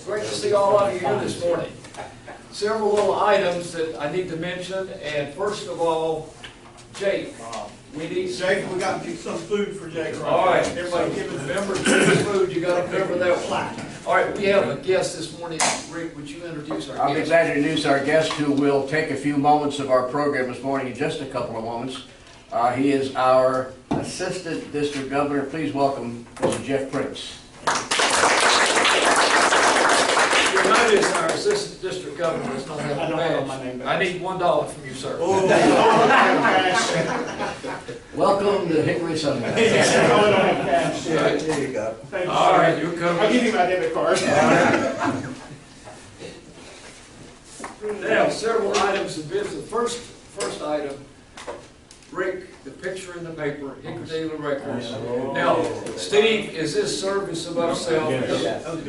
Great to see all of you here this morning. Several little items that I need to mention, and first of all, Jake, we need Jake, we got some food for Jake. All right, everybody give his members food, you gotta cover that one. All right, we have a guest this morning. Rick, would you introduce our guest? I'll be glad to introduce our guest, who will take a few moments of our program this morning in just a couple of moments. He is our Assistant District Governor. Please welcome Mr. Jeff Prince. You'll notice our Assistant District Governor does not have a badge. I need $1 from you, sir. Oh, Welcome to Hickory Sunrise. There you go. Thank you, All sir. right, you're covered. I'll give you my debit card. Now, several items of business. First item, Rick, the picture in the paper, Hickory Daily Records. Now, Steve, is this service above self?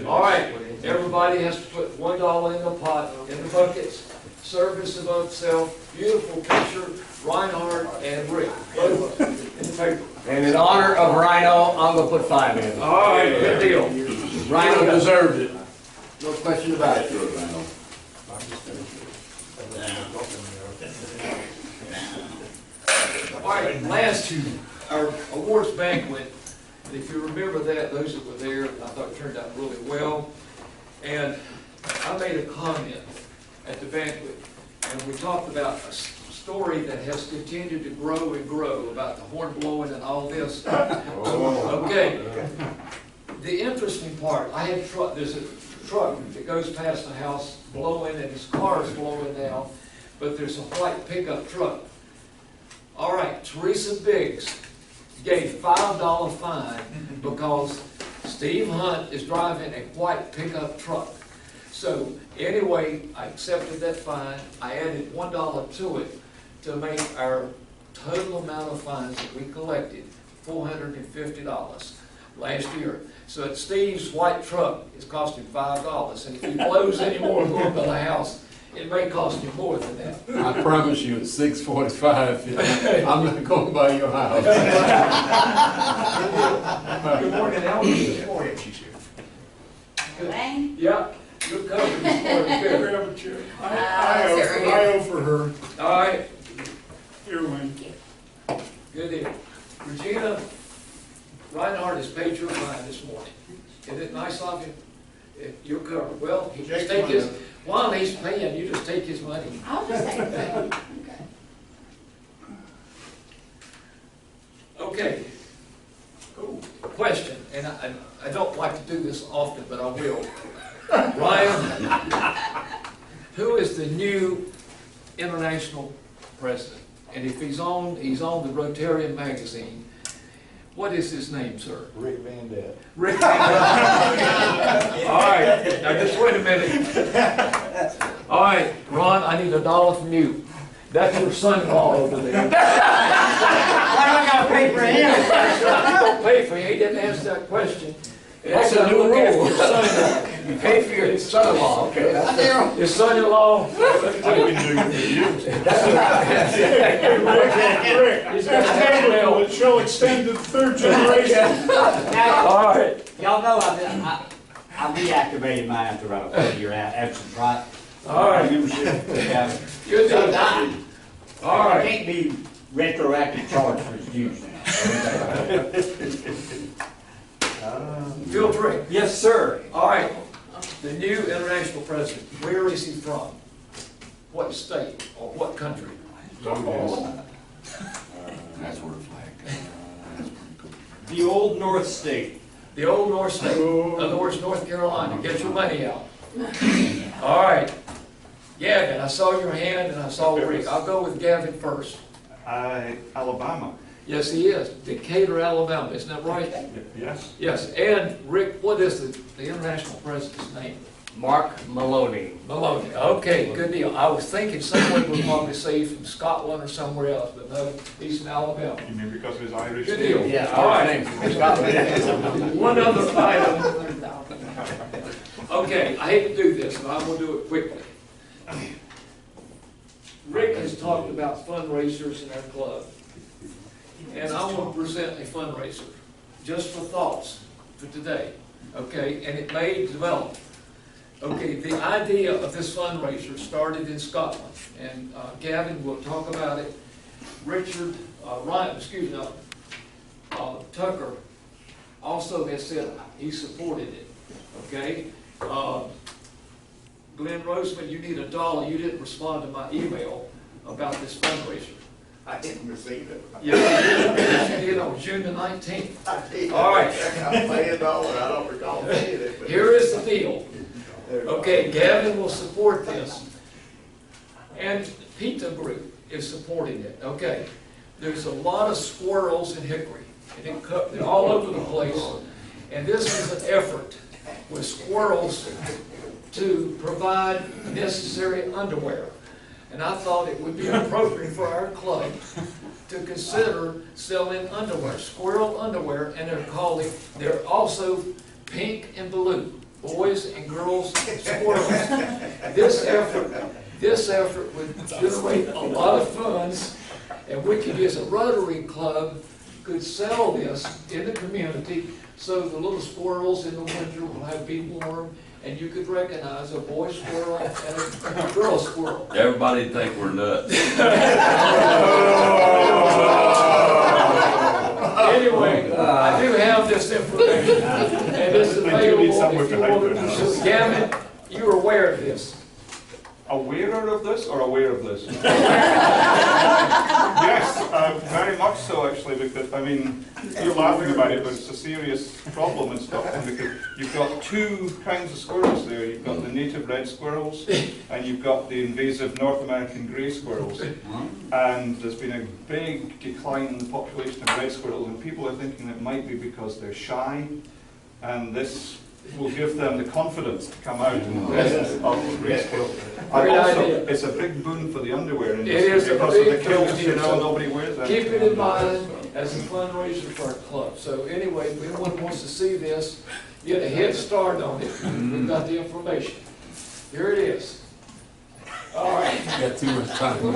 All right, everybody has to put $1 in the pot, in the buckets. Service above self, beautiful picture, Reinhardt and Rick, both in the paper. And in honor of Rhino, I'm going to put 5 in. All right, good deal. Rhino deserved it. No question about it. All right, last two, our awards banquet. If you remember that, those that were there, I thought it turned out really well. And I made a comment at the banquet, and we talked about a story that has continued to grow and grow about the horn blowing and all this. Okay. The interesting part, there's a truck that goes past the house blowing, and his car is blowing now, but there's a white pickup truck. All right, Teresa Biggs gave $5 fine because Steve Hunt is driving a white pickup truck. So anyway, I accepted that fine. I added $1 to it to make our total amount of fines that we collected $450 last year. So at Steve's white truck, it's costing $5. And if he blows any more going to the house, it may cost you more than that. I promise you, at 6:45, I'm not going by your house. Good morning, Alan. Good morning. She's here. Good. Yeah, you're covered this morning. Good. Grab a chair. I owe for her. All right, Here, Wayne. good deal. Regina, Reinhardt has paid your fine this morning. Isn't it nice of you? You're covered. Well, he just take his, while he's paying, you just take his money. I'll just take it. Okay. Cool. Question, and I don't like to do this often, but I will. Ryan, who is the new international president? And if he's on the Rotarian magazine, what is his name, sir? Rick Van Dam. Rick Van Dam. All right, now just wait a minute. All right, Ron, I need $1 from you. That's your son-in-law over there. Why do I got to pay for him? Don't pay for him, he didn't ask that question. That's a new rule. You pay for your son-in-law, okay? That's Your son-in-law. I've been doing it for years. Rick, He's got a it shall extend to the third generation. All right. Y'all know I reactivated mine after about a 30-year absence, right? All right. Membership. Yeah. Good deal. All I right. can't be retroactive charged for his dues now. Feel free. Yes, sir. All right. The new international president, where is he from? What state or what country? That's where the flag comes. The old North State. The old North State. In other words, North Carolina. Get your money out. All right. Gavin, I saw your hand and I saw Rick. I'll go with Gavin first. Alabama. Yes, he is. Decatur, Alabama. Isn't that right? Yes. Yes. And Rick, what is the international president's name? Mark Maloney. Maloney. Okay, good deal. I was thinking someone would probably say he's from Scotland or somewhere else, but no, he's from Alabama. You mean because of his Irish? Good deal. Yeah, All our right. name. Scotland. One other item. Okay, I hate to do this, but I'm going to do it quickly. Rick has talked about fundraisers in our club, and I want to present a fundraiser just for thoughts for today, okay? And it may develop. Okay, the idea of this fundraiser started in Scotland, and Gavin will talk about it. Tucker also has said he supported it, okay? Glenn Roseman, you need $1. You didn't respond to my email about this fundraiser. I didn't receive it. Yes, you did on June the 19th. I did. All right. I paid $1, I don't recall paying it. but- Here is the deal. Okay, Gavin will support this. And Pita Group is supporting it, okay? There's a lot of squirrels in Hickory, and they're all over the place. And this is an effort with squirrels to provide necessary underwear. And I thought it would be appropriate for our club to consider selling underwear, squirrel underwear, and they're also pink and blue, boys and girls squirrels. This effort would generate a lot of funds, and we could, as a Rotary Club, could sell this in the community so the little squirrels in the winter will be warm, and you could recognize a boy squirrel and a girl squirrel. Everybody think we're nuts. Anyway, I do have this information, and it's available if you want to. So Gavin, you're aware of this. Aware of this or aware of this? Yes, very much so actually, because, I mean, you're laughing about it, but it's a serious problem in Scotland because you've got two kinds of squirrels there. You've got the native red squirrels and you've got the invasive North American grey squirrels. And there's been a big decline in the population of red squirrels, and people are thinking it might be because they're shy, and this will give them the confidence to come out and rest of the grey squirrel. And also, it's a big boon for the underwear industry It is a because of the big kills, boon, you know, so nobody wears that. Keep it in mind as a fundraiser for our club. So anyway, if anyone wants to see this, get a head start on it. We've got the information. Here it is. All right. Got too much time. All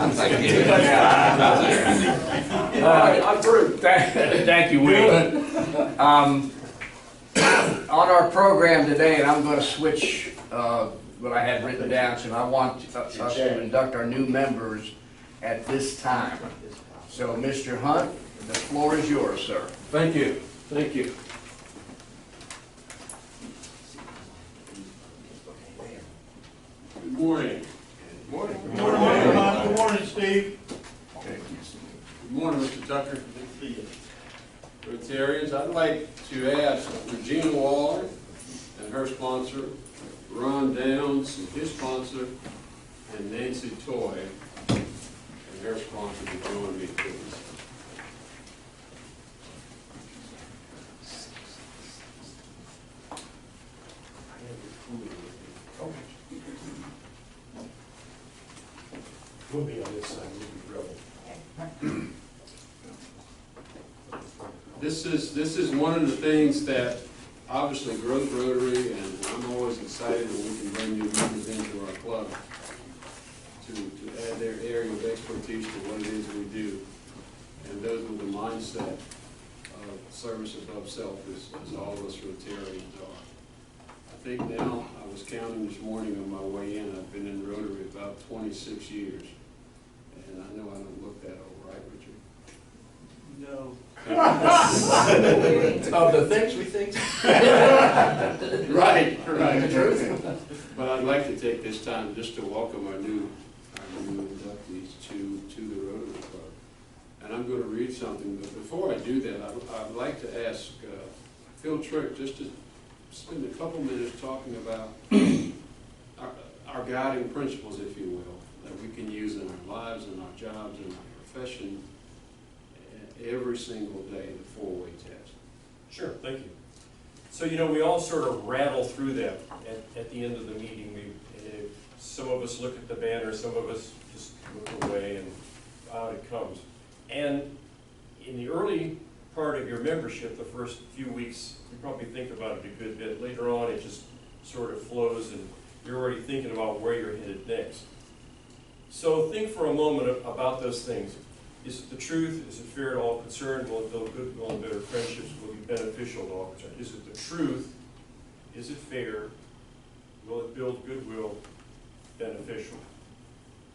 right, I'm through. Thank you, Will. On our program today, and I'm going to switch what I had written down, so I want us to induct our new members at this time. So, Mr. Hunt, the floor is yours, sir. Thank you, thank you. Good morning. Morning. Good morning, good morning, Steve. Good morning, Mr. Tucker. Rotarians, I'd like to ask Regina Waller and her sponsor, Ron Downs and his sponsor, and Nancy Toy and her sponsor to join me, please. We'll be on this side, we'll be rebel. This is one of the things that obviously grows Rotary, and I'm always excited when we can bring new members into our club to add their area of expertise to what it is we do. And those with the mindset of service above self as all of us Rotarians are. I think now, I was counting this morning on my way in, I've been in Rotary about 26 years. And I know I don't look that old, right, Richard? No. Of the things we think. Right. But I'd like to take this time just to welcome our new inductees to the Rotary Club. And I'm going to read something, but before I do that, I'd like to ask Phil Trick just to spend a couple minutes talking about our guiding principles, if you will, that we can use in our lives, in our jobs, in our profession, every single day, the 4-way test. Sure, thank you. So, you know, we all sort of rattle through that at the end of the meeting. Some of us look at the banner, some of us just look away, and out it comes. And in the early part of your membership, the first few weeks, you probably think about it a good bit. Later on, it just sort of flows, and you're already thinking about where you're headed next. So think for a moment about those things. Is it the truth? Is it fair to all concerned? Will it build good, will and better friendships? Will it be beneficial to all concerned? Is it the truth? Is it fair? Will it build build goodwill beneficial?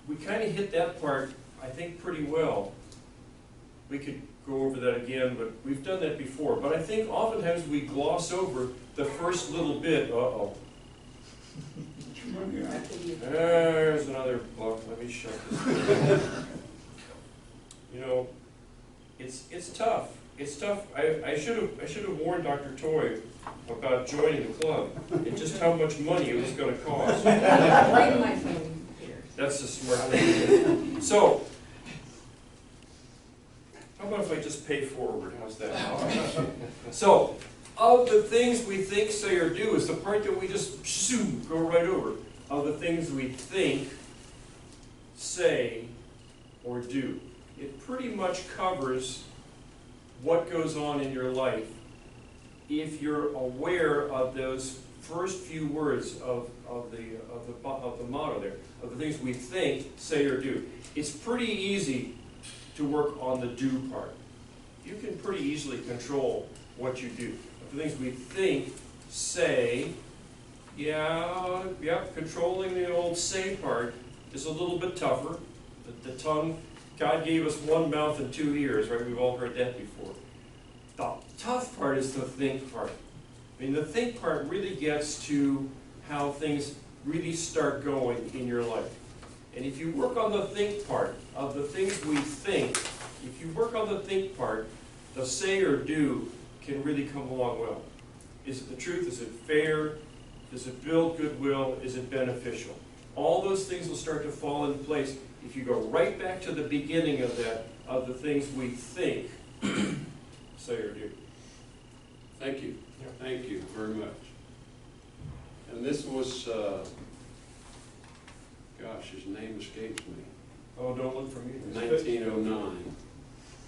We kind of hit that part, I think, pretty well. We could go over that again, but we've done that before. But I think oftentimes we gloss over the first little bit. Uh-oh. There's another book. Let me shut this down. You know, it's tough. It's tough. I should have warned Dr. Toy about joining the club and just how much money it was going to cost. Right my phone here. That's the smart thing. So, how about if I just pay forward? How's that? So, of the things we think, say, or do is the part that we just go right over. Of the things we think, say, or do. It pretty much covers what goes on in your life if you're aware of those first few words of the motto there, of the things we think, say, or do. It's pretty easy to work on the do part. You can pretty easily control what you do. The things we think, say, yeah, controlling the old say part is a little bit tougher. The tongue, God gave us one mouth and two ears, right? We've all heard that before. The tough part is the think part. I mean, the think part really gets to how things really start going in your life. And if you work on the think part of the things we think, if you work on the think part, the say or do can really come along well. Is it the truth? Is it fair? Does it build goodwill? Is it beneficial? All those things will start to fall in place if you go right back to the beginning of that, of the things we think, say or do. Thank you. Thank you very much. And this was, gosh, his name escapes me. Oh, don't look for me. 1909.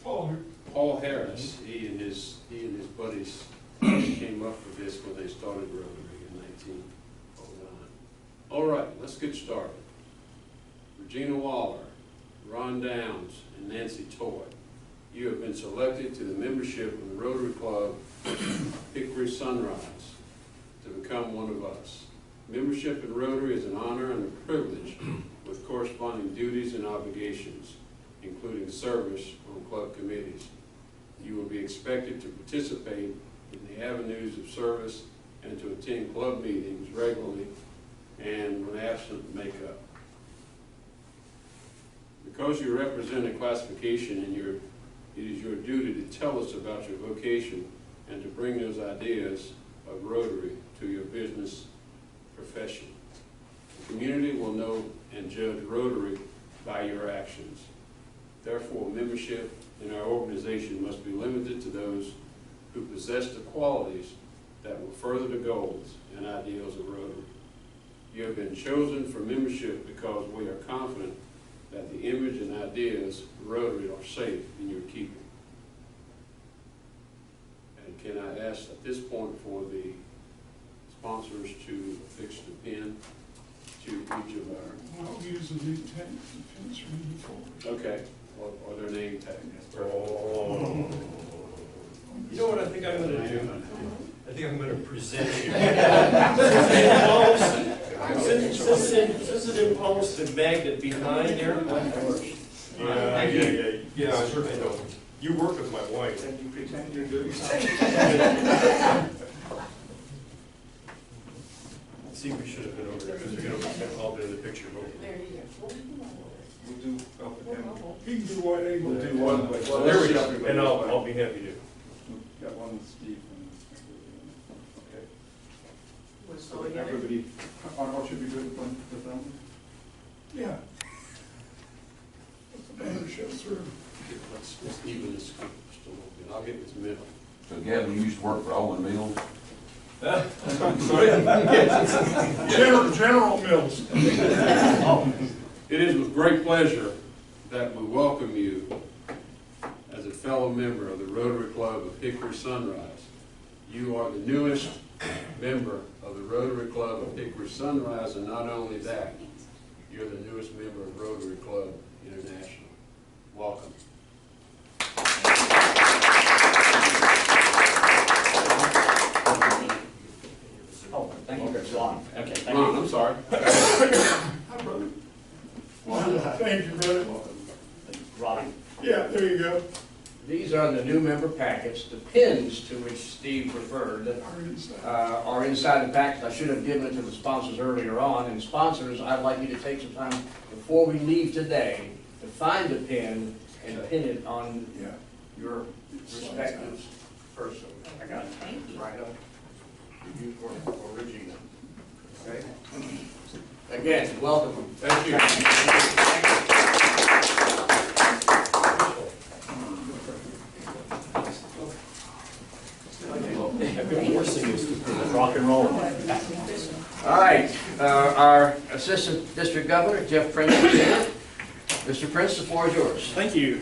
Paul Harris. He and his buddies came up with this when they started Rotary in 1909. All right, let's get started. Regina Waller, Ron Downs, and Nancy Toy, you have been selected to the membership of the Rotary Club Hickory Sunrise to become one of us. Membership in Rotary is an honor and a privilege with corresponding duties and obligations, including service on club committees. You will be expected to participate in the avenues of service and to attend club meetings regularly and, when absent, make up. Because you represent a classification and it is your duty to tell us about your vocation and to bring those ideas of Rotary to your business profession. The community will know and judge Rotary by your actions. Therefore, membership in our organization must be limited to those who possess the qualities that will further the goals and ideals of Rotary. You have been chosen for membership because we are confident that the image and ideas of Rotary are safe in your keeping. And can I ask at this point for the sponsors to affix the pin to each of our... I'll use the new pens from before. Okay, or their name tag. Oh. You know what I think I'm going to do? I think I'm going to present you. Since it involves the magnet behind there. Yeah, I certainly know. You work with my wife. And you pretend you're doing See, we should have been over there, because we're going to all be in the picture. There you go. We'll do, He can do whatever. we'll do one. Well, there we go, and I'll be happy to. Got one with Steve. Okay. We're still together. Everybody, or should we do it with them? Yeah. Let the banner show through. Let's even this just a little bit. I'll get this middle. So Gavin, you used to work for Owen Mills? General Mills. It is with great pleasure that we welcome you as a fellow member of the Rotary Club of Hickory Sunrise. You are the newest member of the Rotary Club of Hickory Sunrise, and not only that, you're the newest member of Rotary Club International. Welcome. Oh, thank you, Ron. Okay, thank Ron, you. I'm sorry. Hi, brother. Thank you, brother. Ronnie. Yeah, there you go. These are the new member packets. The pins to which Steve referred Our inside. are inside the packets. I should have given it to the sponsors earlier on. And sponsors, I'd like you to take some time before we leave today to find the pin and pin it on Yeah. your respective person. I got it right up. You for Regina. Okay? Again, welcome. Thank you. I've been forcing us to rock and roll. All right, our Assistant District Governor, Jeff Prince, is here. Mr. Prince, the floor is yours. Thank you.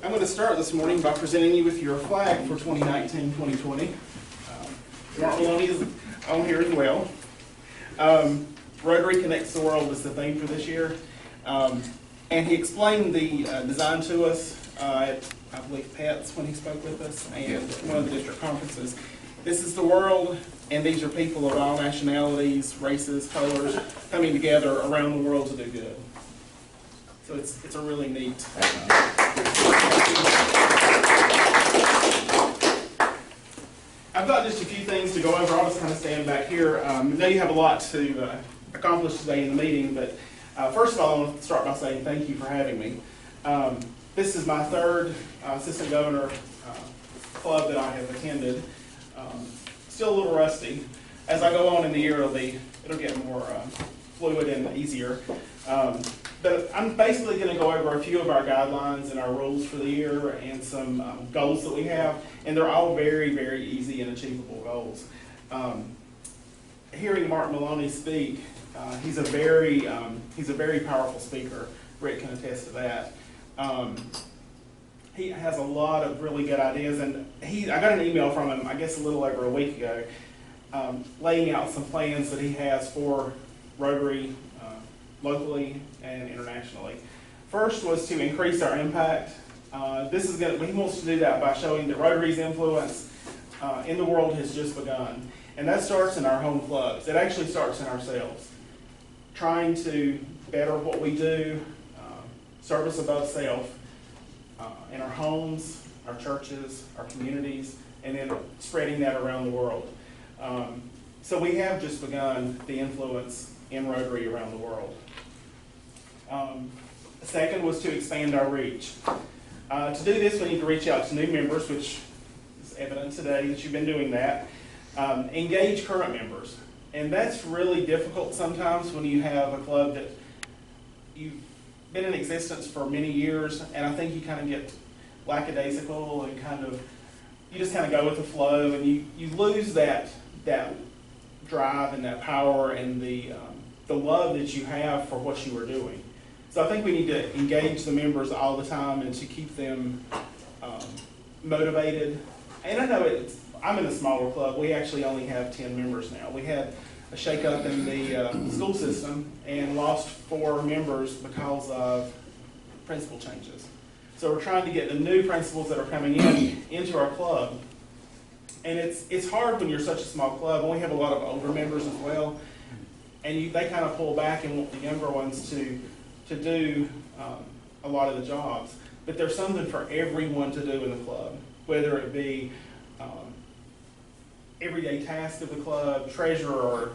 I'm going to start this morning by presenting you with your flag for 2019-2020. Mark Maloney is on here as well. Rotary Connects the World is the theme for this year. And he explained the design to us at, I believe, Pat's when he spoke with us, and one of the district conferences. This is the world, and these are people of all nationalities, races, colors, coming together around the world to do good. So it's a really neat. I've got just a few things to go over. I'll just kind of stand back here. I know you have a lot to accomplish today in the meeting, but first of all, I want to start by saying thank you for having me. This is my third assistant governor club that I have attended. Still a little rusty. As I go on in the year, it'll get more fluid and easier. But I'm basically going to go over a few of our guidelines and our rules for the year and some goals that we have, and they're all very, very easy and achievable goals. Hearing Mark Maloney speak, he's a very powerful speaker. Rick can attest to that. He has a lot of really good ideas, and I got an email from him, I guess a little over a week ago, laying out some plans that he has for Rotary locally and internationally. First was to increase our impact. He wants to do that by showing that Rotary's influence in the world has just begun. And that starts in our home clubs. It actually starts in ourselves. Trying to better what we do, service above self, in our homes, our churches, our communities, and then spreading that around the world. So we have just begun the influence in Rotary around the world. Second was to expand our reach. To do this, we need to reach out to new members, which is evident today that you've been doing that. Engage current members. And that's really difficult sometimes when you have a club that you've been in existence for many years, and I think you kind of get lackadaisical and you just kind of go with the flow, and you lose that drive and that power and the love that you have for what you are doing. So I think we need to engage the members all the time and to keep them motivated. And I know I'm in a smaller club. We actually only have 10 members now. We had a shakeup in the school system and lost 4 members because of principal changes. So we're trying to get the new principals that are coming into our club. And it's hard when you're such a small club, and we have a lot of older members as well. And they kind of pull back and want the younger ones to do a lot of the jobs. But there's something for everyone to do in the club, whether it be everyday task of the club, treasurer,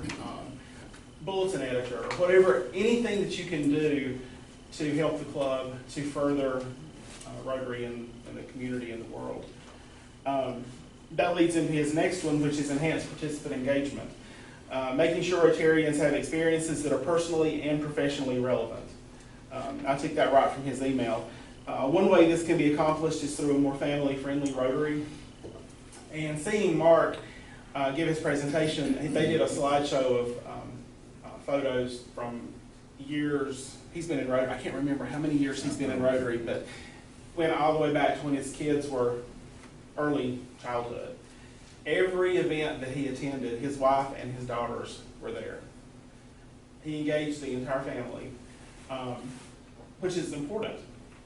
bulletin editor, or whatever, anything that you can do to help the club to further Rotary and the community and the world. That leads into his next one, which is enhanced participant engagement. Making sure Rotarians have experiences that are personally and professionally relevant. I took that right from his email. One way this can be accomplished is through a more family-friendly Rotary. And seeing Mark give his presentation, they did a slideshow of photos from years he's been in Rotary. I can't remember how many years he's been in Rotary, but went all the way back to when his kids were early childhood. Every event that he attended, his wife and his daughters were there. He engaged the entire family, which is important.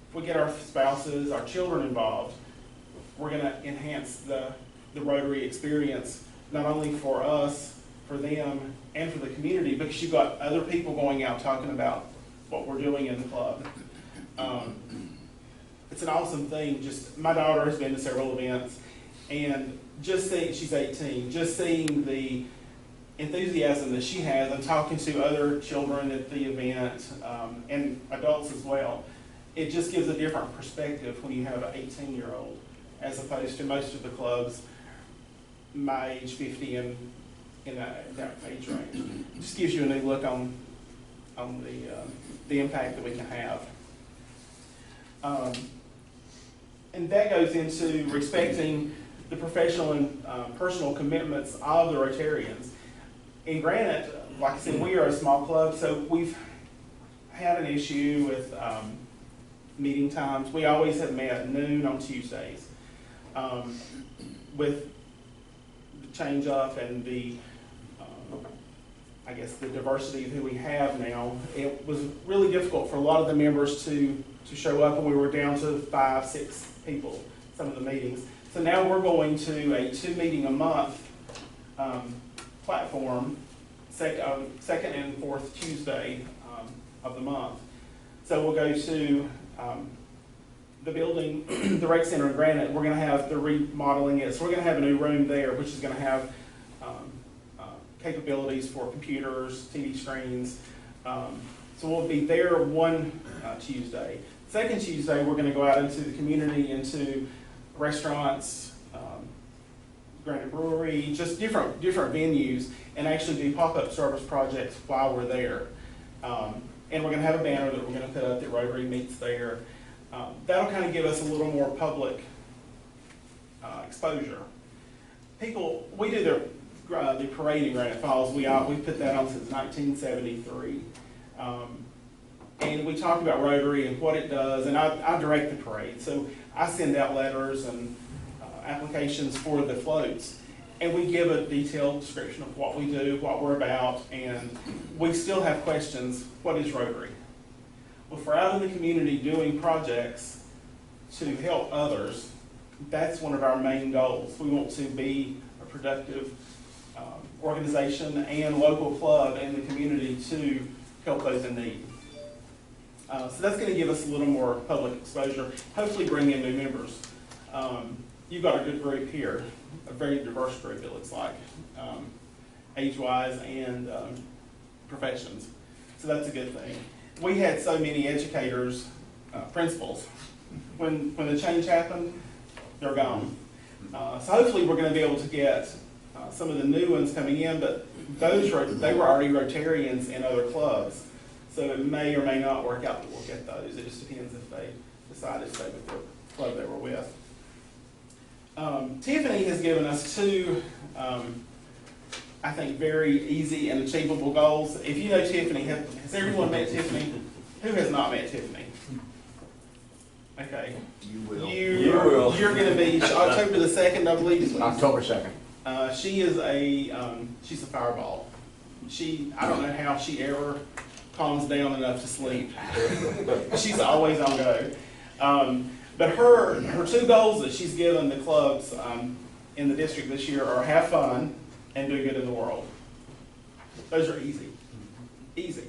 If we get our spouses, our children involved, we're going to enhance the Rotary experience, not only for us, for them and for the community, because you've got other people going out talking about what we're doing in the club. It's an awesome thing. Just, my daughter has been to several events, and just seeing, she's 18, just seeing the enthusiasm that she has and talking to other children at the event, and adults as well, it just gives a different perspective when you have an 18-year-old as opposed to most of the clubs my age, 50, and in that age range. It just gives you a new look on the impact that we can have. And that goes into respecting the professional and personal commitments of the Rotarians. In Granite, like I said, we are a small club, so we've had an issue with meeting times. We always have met at noon on Tuesdays. With the change up and the, I guess, the diversity of who we have now, it was really difficult for a lot of the members to show up, and we were down to 5, 6 people, some of the meetings. So now we're going to a 2 meeting a month platform, second and fourth Tuesday of the month. So we'll go to the building, the rec center in Granite. We're going to have the remodeling it. So we're going to have a new room there, which is going to have capabilities for computers, TV screens. So we'll be there one Tuesday. Second Tuesday, we're going to go out into the community, into restaurants, Granite Brewery, just different venues, and actually do pop-up service projects while we're there. And we're going to have a banner that we're going to put up that Rotary meets there. That'll kind of give us a little more public exposure. People, we do the parade in Granite Falls. We put that on since 1973. And we talk about Rotary and what it does, and I direct the parade. So I send out letters and applications for the floats. And we give a detailed description of what we do, what we're about, and we still have questions. What is Rotary? Well, if we're out in the community doing projects to help others, that's one of our main goals. We want to be a productive organization and local club in the community to help those in need. So that's going to give us a little more public exposure, hopefully bring in new members. You've got a good group here, a very diverse group it looks like, age-wise and professions. So that's a good thing. We had so many educators, principals. When the change happened, they're gone. So hopefully we're going to be able to get some of the new ones coming in, but they were already Rotarians in other clubs. So it may or may not work out that we'll get those. It just depends if they decide to stay with the club they were with. Tiffany has given us 2, I think, very easy and achievable goals. If you know Tiffany, has everyone met Tiffany? Who has not met Tiffany? Okay. You will. You're going to be October the 2nd, I believe. October 2nd. She is she's a fireball. I don't know how she ever calms down enough to sleep. She's always on go. But her 2 goals that she's given the clubs in the district this year are have fun and do good in the world. Those are easy. Easy.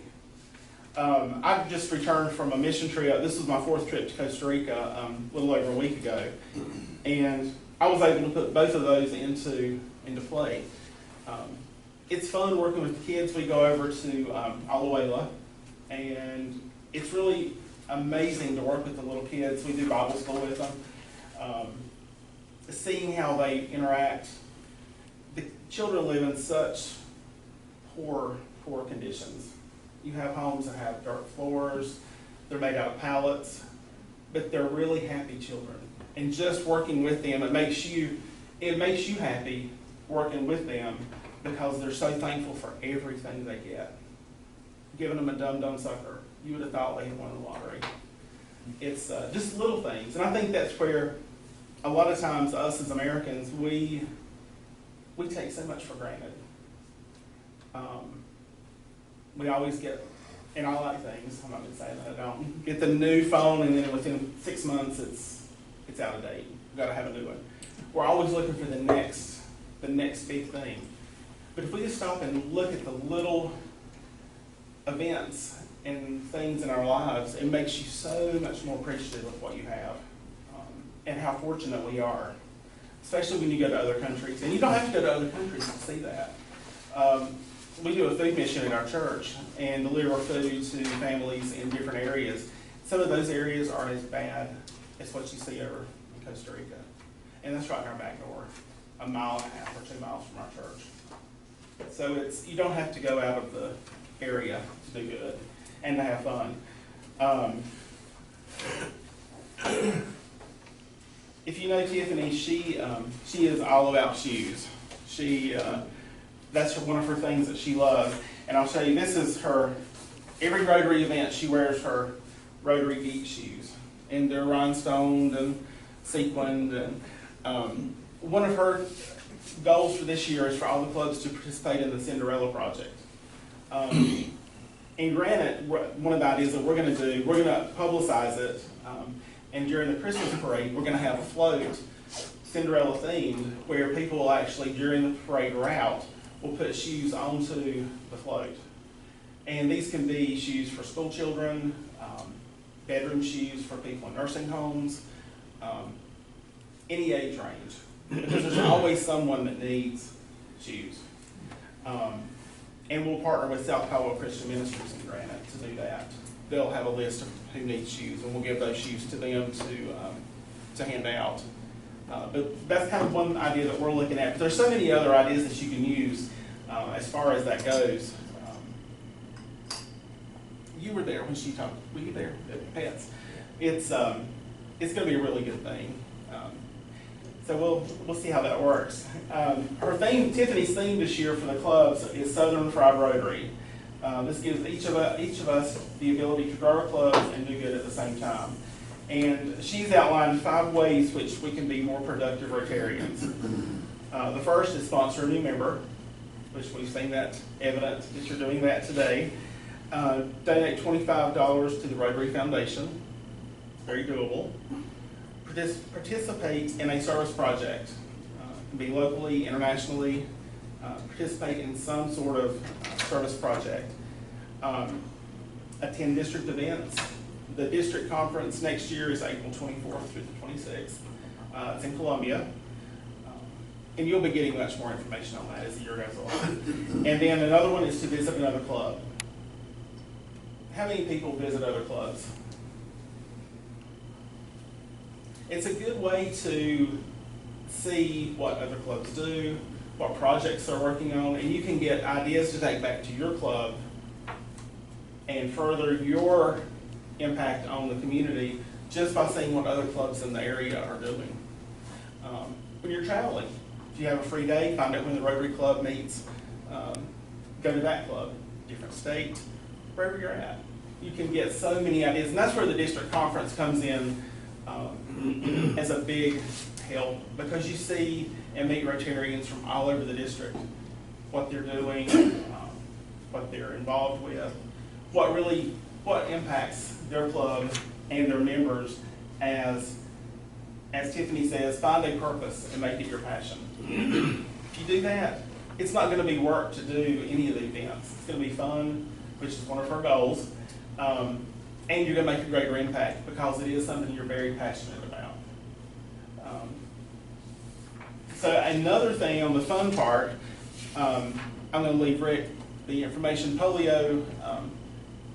I've just returned from a mission trip. This was my 4th trip to Costa Rica a little over a week ago. And I was able to put both of those into play. It's fun working with the kids. We go over to Alajuela, and it's really amazing to work with the little kids. We do Bible school with them. Seeing how they interact. The children live in such poor conditions. You have homes that have dirt floors, they're made out of pallets, but they're really happy children. And just working with them, it makes you happy working with them because they're so thankful for everything they get. Giving them a dum-dum sucker, you would have thought they had won the lottery. It's just little things. And I think that's where a lot of times us as Americans, we take so much for granted. We always get, and I like things, I'm not going to say that I don't, get the new phone and then within 6 months it's out of date. We've got to have a new one. We're always looking for the next big thing. But if we just stop and look at the little events and things in our lives, it makes you so much more appreciative of what you have, and how fortunate we are, especially when you go to other countries. And you don't have to go to other countries to see that. We do a food mission in our church and deliver food to families in different areas. Some of those areas aren't as bad as what you see over in Costa Rica. And that's right in our back door, 1.5 miles or 2 miles from our church. So you don't have to go out of the area to do good and to have fun. If you know Tiffany, she is all about shoes. That's one of her things that she loves. And I'll show you, this is her, every Rotary event, she wears her Rotary Geek shoes. And they're rhinestoned and sequined. And one of her goals for this year is for all the clubs to participate in the Cinderella project. And granted, one of the ideas that we're going to do, we're going to publicize it. And during the Christmas parade, we're going to have a float, Cinderella themed, where people will actually, during the parade route, will put shoes onto the float. And these can be shoes for school children, bedroom shoes for people in nursing homes, any age range. Because there's always someone that needs shoes. And we'll partner with South Powell Christian Ministries in Granite to do that. They'll have a list of who needs shoes, and we'll give those shoes to them to hand out. But that's kind of one idea that we're looking at. But there's so many other ideas that you can use as far as that goes. You were there when she talked. Were you there at Pets? It's going to be a really good thing. So we'll see how that works. Her theme, Tiffany's theme this year for the clubs is Southern Fried Rotary. This gives each of us the ability to grow our clubs and do good at the same time. And she's outlined 5 ways which we can be more productive Rotarians. The first is sponsor a new member, which we've seen that evident that you're doing that today. Donate $25 to the Rotary Foundation. Very doable. Participate in a service project. It can be locally, internationally. Participate in some sort of service project. Attend district events. The district conference next year is April 24th through the 26th. It's in Columbia. And you'll be getting much more information on that as the year goes on. And then another one is to visit another club. How many people visit other clubs? It's a good way to see what other clubs do, what projects they're working on, and you can get ideas to take back to your club and further your impact on the community just by seeing what other clubs in the area are doing. When you're traveling, if you have a free day, find out when the Rotary Club meets, go to that club, different state, wherever you're at. You can get so many ideas, and that's where the district conference comes in as a big help, because you see and meet Rotarians from all over the district, what they're doing, what they're involved with, what impacts their club and their members as Tiffany says, find a purpose and make it your passion. If you do that, it's not going to be work to do any of the events. It's going to be fun, which is one of her goals, and you're going to make a greater impact because it is something you're very passionate about. So another thing on the fun part, I'm going to leave Rick the information. Polio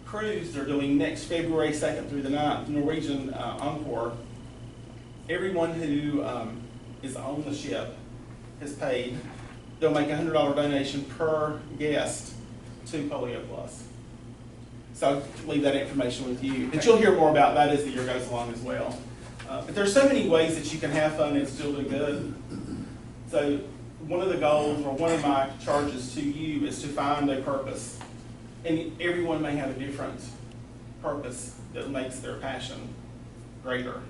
cruise they're doing next February 2nd through the 9th, Norwegian Encore. Everyone who is on the ship is paid. They'll make a $100 donation per guest to Polio Plus. So I'll leave that information with you. But you'll hear more about that as the year goes along as well. But there's so many ways that you can have fun and still do good. So one of the goals, or one of my charges to you, is to find a purpose. And everyone may have a different purpose that makes their passion greater.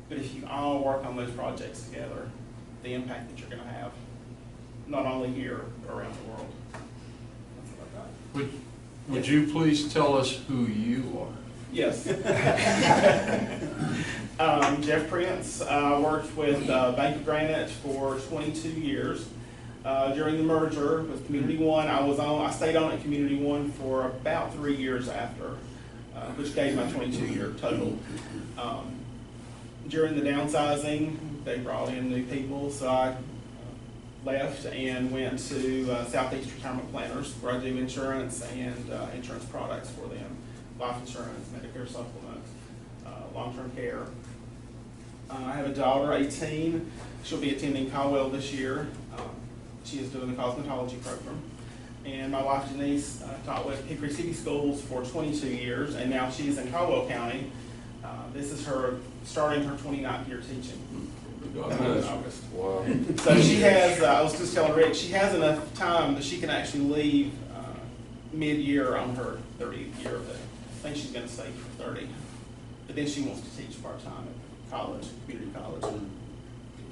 But if you all work on those projects together, the impact that you're going to have, not only here, but around the world. Would you please tell us who you are? Yes. Jeff Prince worked with Bank of Granite for 22 years. During the merger with Community One, I stayed on at Community One for about 3 years after, which gave my 22-year total. During the downsizing, they brought in new people, so I left and went to Southeast Retirement Planners, where I do insurance and insurance products for them. Life insurance, Medicare supplement, long-term care. I have a daughter, 18. She'll be attending Caldwell this year. She is doing the cosmetology program. And my wife Denise taught with Hickory City Schools for 22 years, and now she's in Caldwell County. This is her starting her 29th year teaching. In August. Wow. So she has, I was just telling Rick, she has enough time that she can actually leave mid-year on her 30th year of it. I think she's going to stay for 30. But then she wants to teach part-time at college, community college.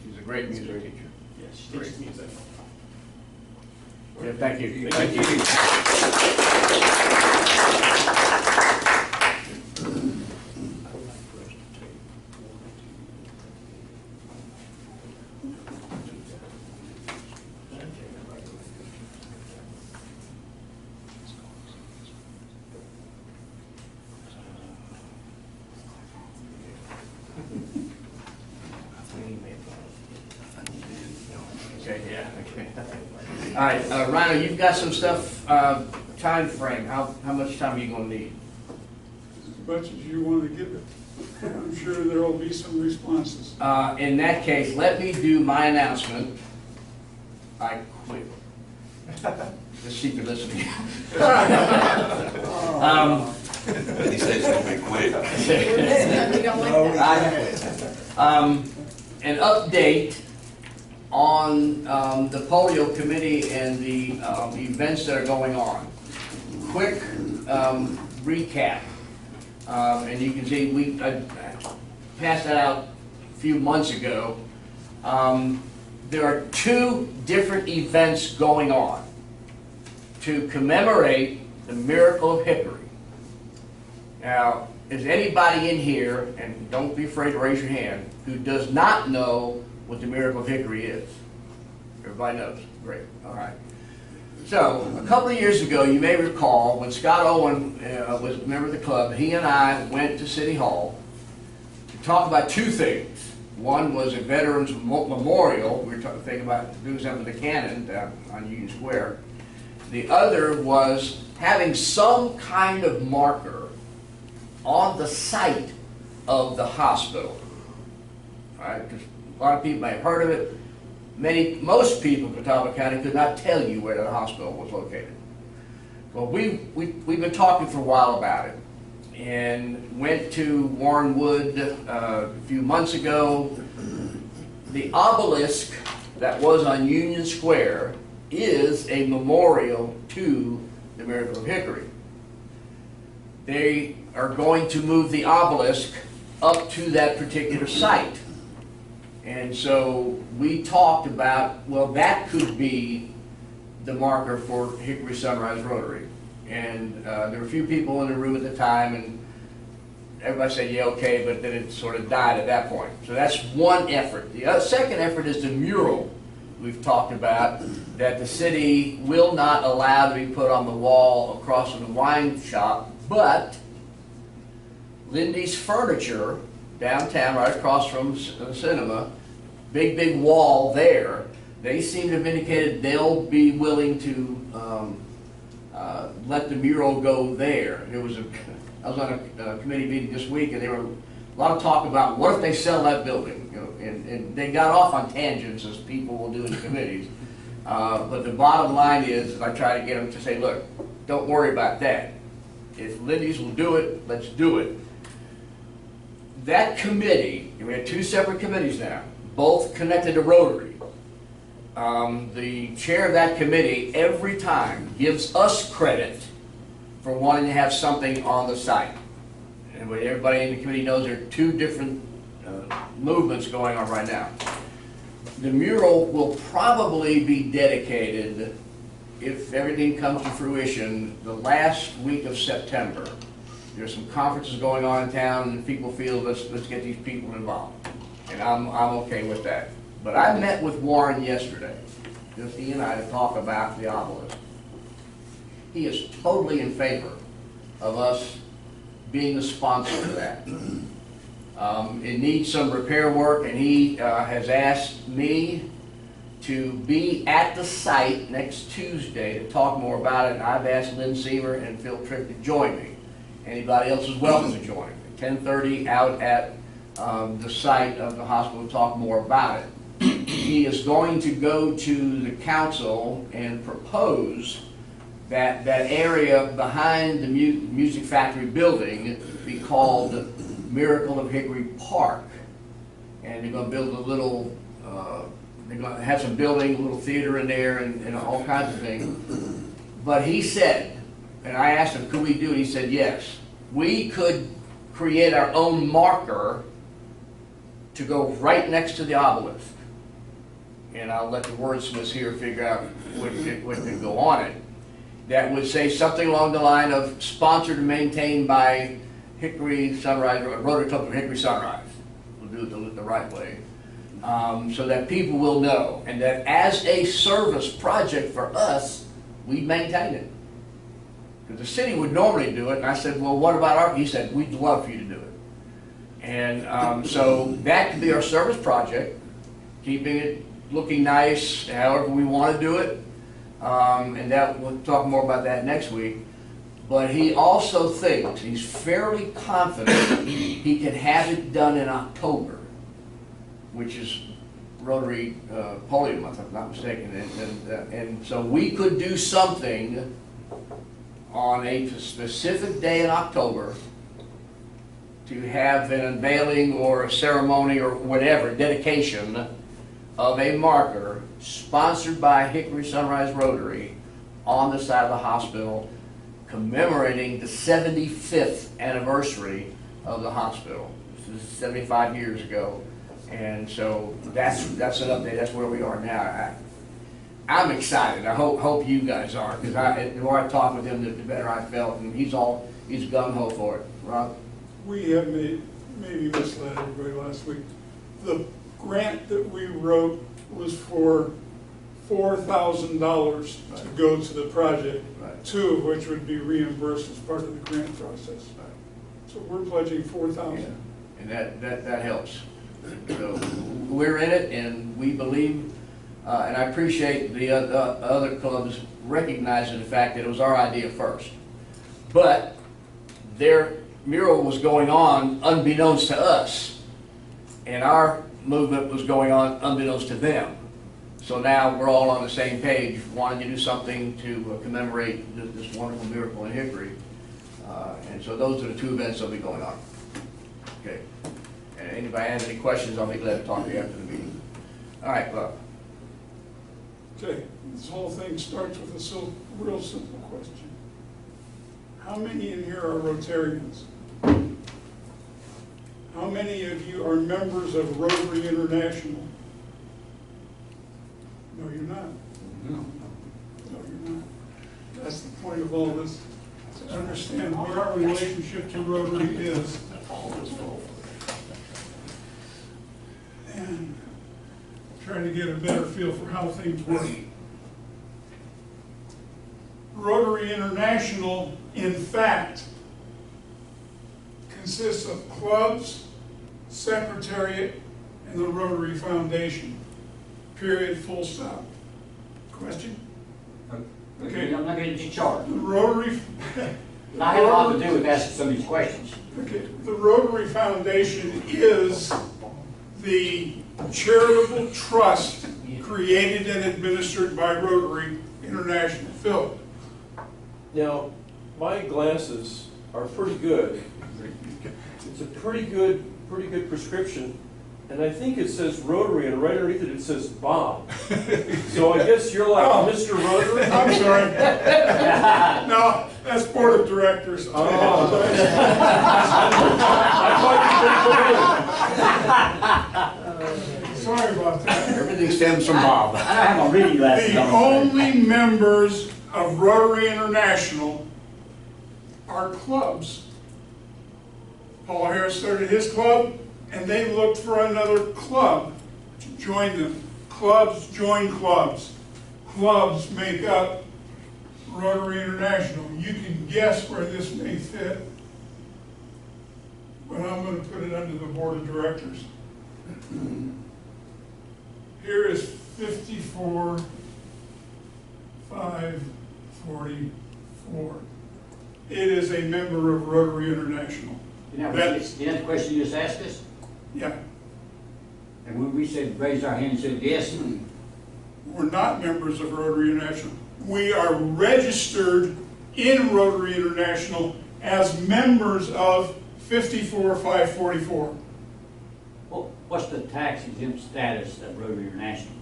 She's a great music teacher. Yes, she teaches music. Yeah, thank you. Thank you. Okay, yeah, okay. All right, Rhino, you've got some stuff, time frame. How much time are you gonna need? As much as you want to give it. I'm sure there will be some responses. In that case, let me do my announcement. I quit. Just secret listening. He says it's gonna be quick. We don't like that. An update on the polio committee and the events that are going on. Quick recap. And you can see I passed that out a few months ago. There are 2 different events going on to commemorate the miracle of Hickory. Now, is anybody in here, and don't be afraid to raise your hand, who does not know what the miracle of Hickory is? Everybody knows. Great. All right. So, a couple of years ago, you may recall, when Scott Owen was a member of the club, he and I went to City Hall to talk about 2 things. One was a Veterans Memorial. We were thinking about doing something with the cannon down on Union Square. The other was having some kind of marker on the site of the hospital. All right, because a lot of people may have heard of it. Most people in Catawba County could not tell you where the hospital was located. Well, we've been talking for a while about it, and went to Warren Wood a few months ago. The obelisk that was on Union Square is a memorial to the miracle of Hickory. They are going to move the obelisk up to that particular site. And so we talked about, well, that could be the marker for Hickory Sunrise Rotary. And there were a few people in the room at the time, and everybody said, yeah, okay, but then it sort of died at that point. So that's one effort. The second effort is the mural we've talked about, that the city will not allow to be put on the wall across from the wine shop, but Lindy's Furniture, downtown, right across from the cinema, big wall there, they seem to have indicated they'll be willing to let the mural go there. I was on a committee meeting this week, and there were a lot of talk about what if they sell that building, you know, and they got off on tangents, as people will do in committees. But the bottom line is, I try to get them to say, look, don't worry about that. If Lindy's will do it, let's do it. That committee, we have 2 separate committees now, both connected to Rotary. The chair of that committee every time gives us credit for wanting to have something on the site. And everybody in the committee knows there are 2 different movements going on right now. The mural will probably be dedicated, if everything comes to fruition, the last week of September. There's some conferences going on in town, and people feel let's get these people involved. And I'm okay with that. But I met with Warren yesterday, just he and I, to talk about the obelisk. He is totally in favor of us being the sponsor for that. It needs some repair work, and he has asked me to be at the site next Tuesday to talk more about it, and I've asked Lynn Seaver and Phil Trick to join me. Anybody else is welcome to join me. 10:30 out at the site of the hospital to talk more about it. He is going to go to the council and propose that that area behind the Music Factory building be called Miracle of Hickory Park. And they're gonna build a little, they're gonna have some building, a little theater in there and all kinds of things. But he said, and I asked him, could we do it? He said, yes. We could create our own marker to go right next to the obelisk. And I'll let the wordsmiths here figure out what could go on it. That would say something along the line of sponsored and maintained by Hickory Sunrise, Rotary Club of Hickory Sunrise. We'll do it the right way. So that people will know, and that as a service project for us, we maintain it. Because the city would normally do it, and I said, well, what about he said, we'd love for you to do it. And so that could be our service project, keeping it looking nice, however we want to do it. And that we'll talk more about that next week. But he also thinks, he's fairly confident he can have it done in October, which is Rotary Polio Month, if I'm not mistaken. And so we could do something on a specific day in October to have an unveiling or a ceremony or whatever, dedication of a marker sponsored by Hickory Sunrise Rotary on the side of the hospital, commemorating the 75th anniversary of the hospital. This is 75 years ago. And so that's an update. That's where we are now. I'm excited. I hope you guys are, because the more I talked with him, the better I felt, and he's gung-ho for it. Rob? We have maybe misled everybody last week. The grant that we wrote was for $4,000 to go to the project, Right. 2 of which would be reimbursed as part of the grant process. So we're pledging $4,000. Yeah. And that helps. So we're in it, and we believe, and I appreciate the other clubs recognizing the fact that it was our idea first. But their mural was going on unbeknownst to us, and our movement was going on unbeknownst to them. So now we're all on the same page, wanting to do something to commemorate this wonderful miracle in Hickory. And so those are the 2 events that'll be going on. Okay. And anybody has any questions, I'll be glad to talk to you after the meeting. All right, Bob. Okay, this whole thing starts with a real simple question. How many in here are Rotarians? How many of you are members of Rotary International? No, you're not. No, you're not. That's the point of all this, to understand what our relationship to Rotary is. And try to get a better feel for how things work. Rotary International, in fact, consists of clubs, secretariat, and the Rotary Foundation. Period, full stop. Question? Okay. I'm not going to charge. The Rotary. I have a lot to do with asking some of these questions. Okay. The Rotary Foundation is the charitable trust created and administered by Rotary International. Phil. Now, my glasses are pretty good. It's a pretty good prescription. And I think it says Rotary, and right underneath it, it says Bob. So I guess you're like Mr. Rotary? I'm sorry. No, that's board of directors. I thought Sorry about that. Everything stems from Bob. I don't have my reading glasses The on. only members of Rotary International are clubs. Paul Harris started his club, and they looked for another club to join them. Clubs join clubs. clubs make up Rotary International. You can guess where this may fit, but I'm going to put it under the board of directors. Here is 54,544. It is a member of Rotary International. You know the question you just asked us? Yeah, And when we said, raised our hand and said yes, we're not members of Rotary International. We are registered in Rotary International as members of 54,544. what's the tax exempt status of Rotary International?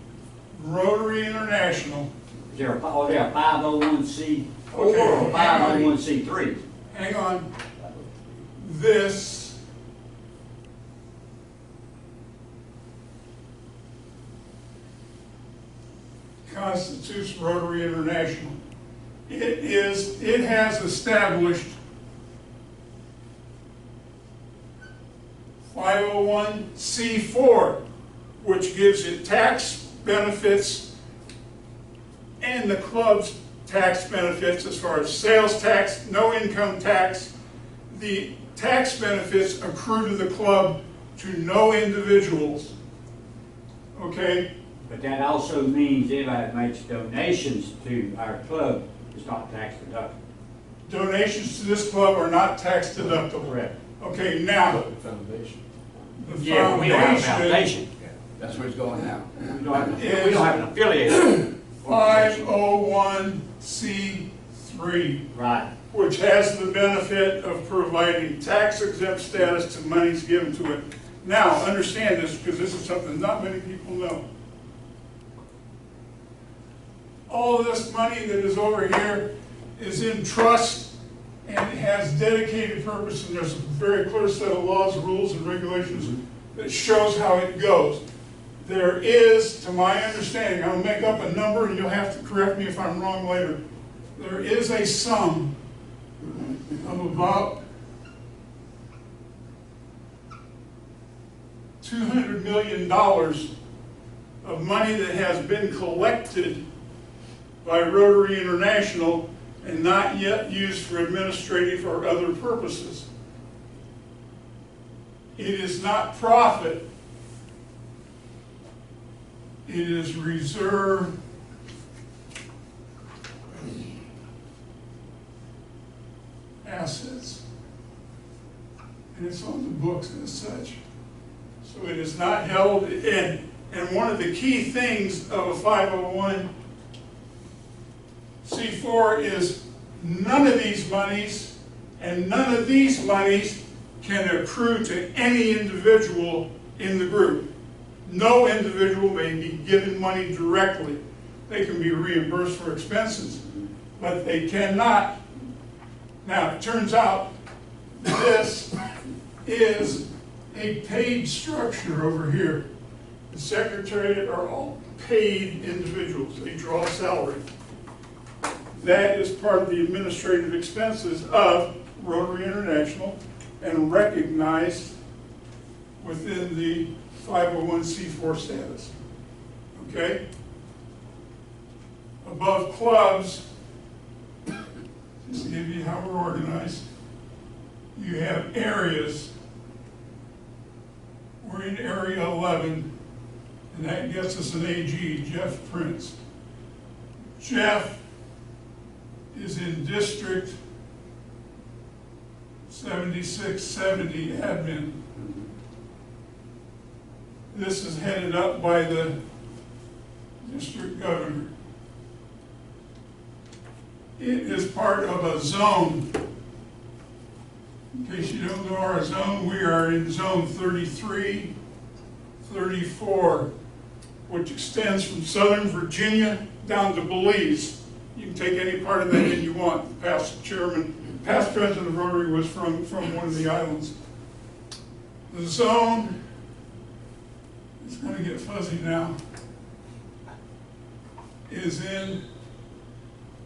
Rotary International, Is there a 501c4 or Okay, hang on. 501c3? hang on, this constitutes Rotary International. It has established 501c4, which gives it tax benefits and the club's tax benefits as far as sales tax, no income tax. The tax benefits accrue to the club to no individuals. Okay? But that also means anybody that makes donations to our club is not tax deductible. Donations to this club are not tax deductible. Correct. Okay, now, Foundation. the Yeah, but we don't have a foundation, foundation. That's where it's going now. We don't have an affiliated organization. 501c3, Right. which has the benefit of providing tax exempt status to monies given to it. Now, understand this, because this is something not many people know. All of this money that is over here is in trust and it has dedicated purpose, and there's a very clear set of laws, rules, and regulations that shows how it goes. There is, to my understanding, I'll make up a number and you'll have to correct me if I'm wrong later. There is a sum of about $200 million of money that has been collected by Rotary International and not yet used for administrative or other purposes. It is not profit. It is reserve assets. And it's on the books as such. So it is not held, and one of the key things of a 501c4 is none of these monies and none of these monies can accrue to any individual in the group. No individual may be given money directly. They can be reimbursed for expenses, but they cannot. Now, it turns out this is a paid structure over here. The secretariat are all paid individuals. They draw a salary. That is part of the administrative expenses of Rotary International and recognized within the 501c4 status. Okay? Above clubs, just to give you how we're organized, you have areas. We're in area 11, and that gets us an AG, Jeff Prince. Jeff is in District 7670 admin. This is headed up by the district governor. It is part of a zone. In case you don't know our zone, we are in zone 33, 34, which extends from southern Virginia down to Belize. You can take any part of that in you want. Past president of Rotary was from one of the islands. The zone, it's going to get fuzzy now, is in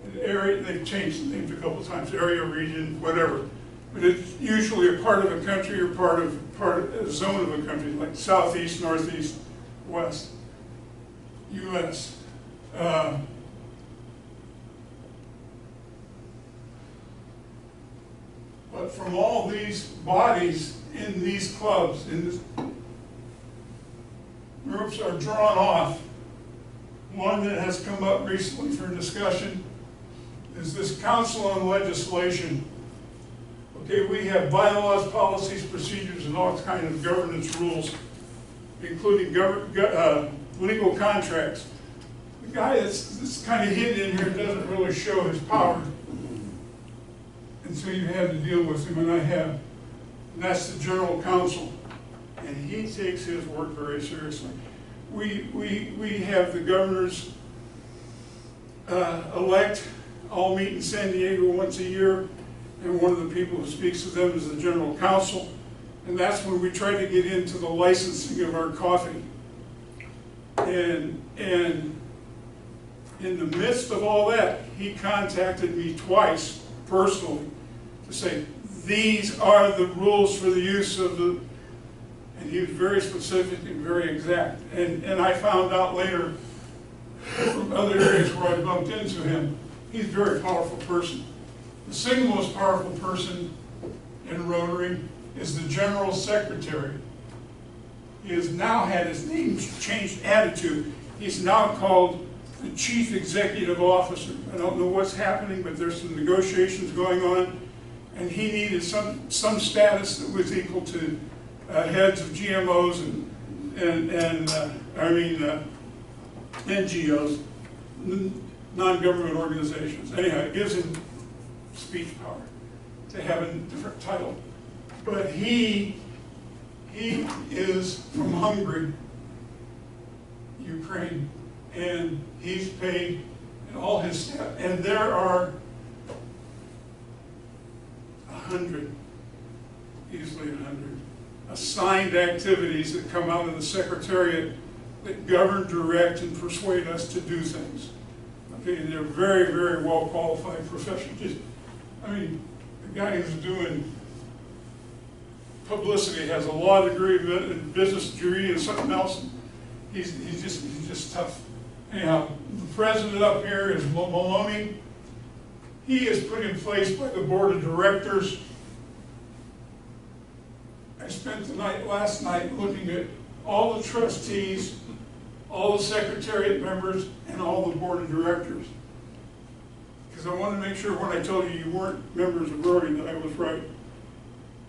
an area, they've changed the names a couple times, area, region, whatever. But it's usually a part of a country or part of a zone of a country, like southeast, northeast, west, U.S. But from all these bodies in these clubs, in this, groups are drawn off. One that has come up recently for discussion is this Council on Legislation. Okay, we have bylaws, policies, procedures, and all kinds of governance rules, including legal contracts. The guy that's kind of hidden in here doesn't really show his power. And so you have to deal with him, and I have. And that's the General Counsel. And he takes his work very seriously. We have the governors elect, all meet in San Diego once a year, and one of the people who speaks to them is the General Counsel. And that's when we try to get into the licensing of our coffee. And in the midst of all that, he contacted me twice personally to say, these are the rules for the use of the, and he was very specific and very exact. And I found out later from other areas where I bumped into him, he's a very powerful person. The single most powerful person in Rotary is the General Secretary. He has now had his name changed attitude. He's now called the Chief Executive Officer. I don't know what's happening, but there's some negotiations going on, and he needed some status that was equal to heads of GMOs and NGOs, non-government organizations. Anyhow, it gives him speech power to have a different title. But he is from Hungary, Ukraine, and he's paid and all his staff. And there are 100, easily 100, assigned activities that come out of the Secretariat that govern, direct, and persuade us to do things. Okay, and they're very, very well qualified professionals. I mean, the guy who's doing publicity has a law degree, a business degree, and something else. He's just tough. Anyhow, the president up here is Maloney. He is put in place by the board of directors. I spent the night last night looking at all the trustees, all the secretariat members, and all the board of directors. Because I wanted to make sure when I told you you weren't members of Rotary that I was right.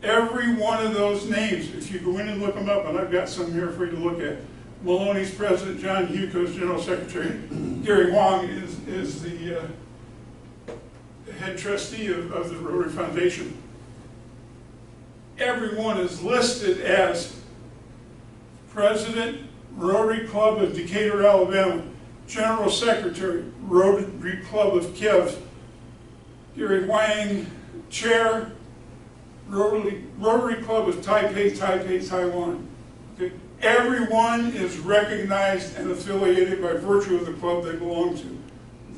Every one of those names, if you go in and look them up, and I've got some here for you to look at. Maloney's president, John Huco's general secretary, Gary Wong is the head trustee of the Rotary Foundation. Everyone is listed as president, Rotary Club of Decatur, Alabama, general secretary, Rotary Club of Kiev, Gary Wang, chair, Rotary Club of Taipei, Taiwan. Okay. Everyone is recognized and affiliated by virtue of the club they belong to.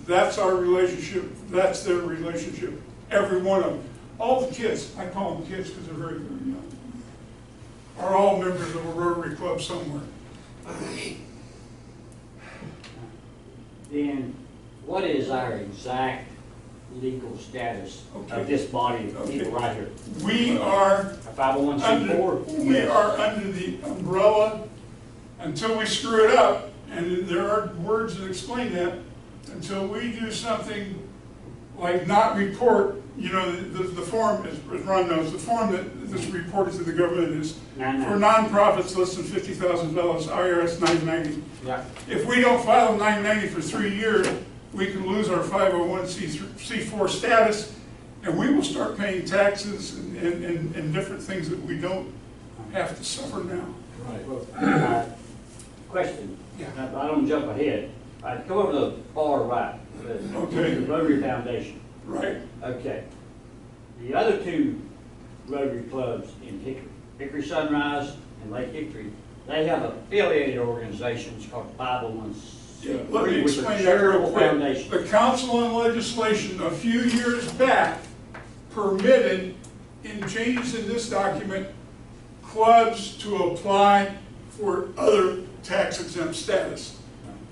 That's our relationship. That's their relationship. Every one of them. All the kids, I call them kids because they're very, very young, are all members of a Rotary Club somewhere. Then, what is our exact legal status of this body of people right here? We are A 501c4? We are under the umbrella until we screw it up, and there are words that explain that, until we do something like not report, you know, the form, as Ron knows, the form that this reported to the government is for nonprofits less than $50,000, IRS 990. Yeah. If we don't file 990 for 3 years, we can lose our 501c4 status, and we will start paying taxes and different things that we don't have to suffer now. Right. Well, question. Yeah. I don't jump ahead. Come over to the far right. Okay. The Rotary Foundation. Right. Okay. The other two Rotary clubs in Hickory Sunrise and Lake Hickory, they have affiliated organizations called 501c3. Yeah, let me explain that real quick. The Council on Legislation a few years back permitted, in changes in this document, clubs to apply for other tax exempt status.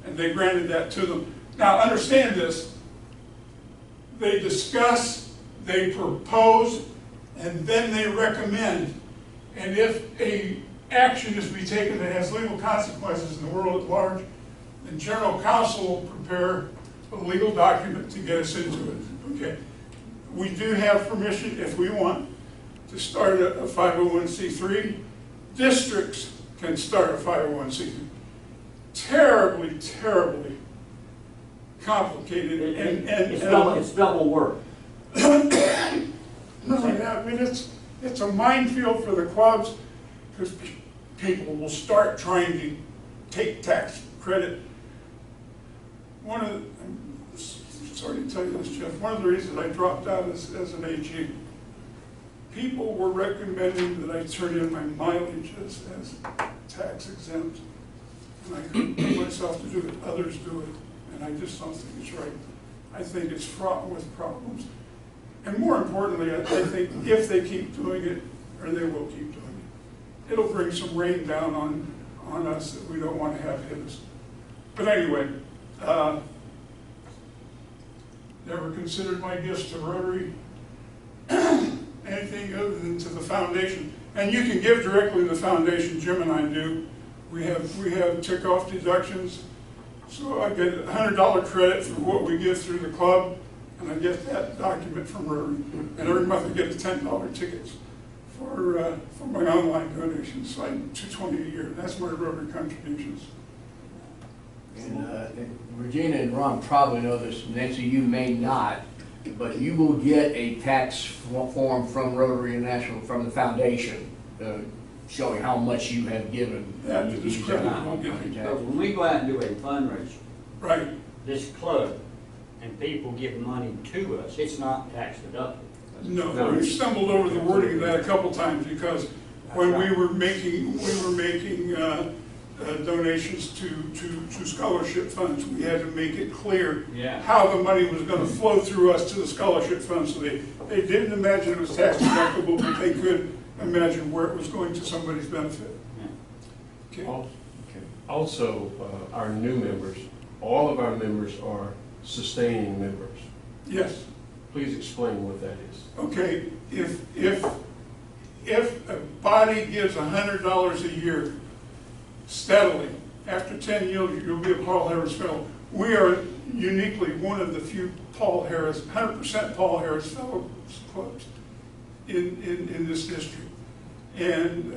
And they granted that to them. Now understand this, they discuss, they propose, and then they recommend. And if a action is to be taken that has legal consequences in the world at large, then general counsel will prepare a legal document to get us into it, okay? We do have permission, if we want, to start a 501c3. Districts can start a 501c3. Terribly, terribly complicated It's double work. No, yeah, I mean, it's a minefield for the clubs, because people will start trying to take tax credit. I'm sorry to tell you this, Jeff, one of the reasons I dropped out as an AG, people were recommending that I turn in my mileage as tax exempt. And I couldn't bring myself to do it, others do it, and I just don't think it's right. I think it's fraught with problems. And more importantly, I think if they keep doing it, or they will keep doing it, it'll bring some rain down on us that we don't want to have hit us. But anyway, never considered my gifts to Rotary anything other than to the foundation. And you can give directly to the foundation, Jim and I do. We have tick-off deductions. So I get a $100 credit for what we give through the club, and I get that document from Rotary. And every month I get the $10 tickets for my online donations, like $220 a year. That's my Rotary contributions. And Regina and Ron probably know this, Nancy, you may not, but you will get a tax form from Rotary International, from the foundation, showing how much you have given. That is critical. But when we go out and do a fundraiser, Right. this club, and people give money to us, it's not tax deductible. No, we stumbled over the wording of that a couple times, because when we were making donations to scholarship funds, we had to make it clear how the money was going to flow through us to the scholarship funds. So they didn't imagine it was tax deductible, but they could imagine where it was going to somebody's benefit. Okay. Also, our new members, all of our members are sustaining members. Yes. Please explain what that is. Okay, if a body gives $100 a year steadily, after 10 years you'll be a Paul Harris Fellow. We are uniquely one of the few 100% Paul Harris Fellow clubs in this district. And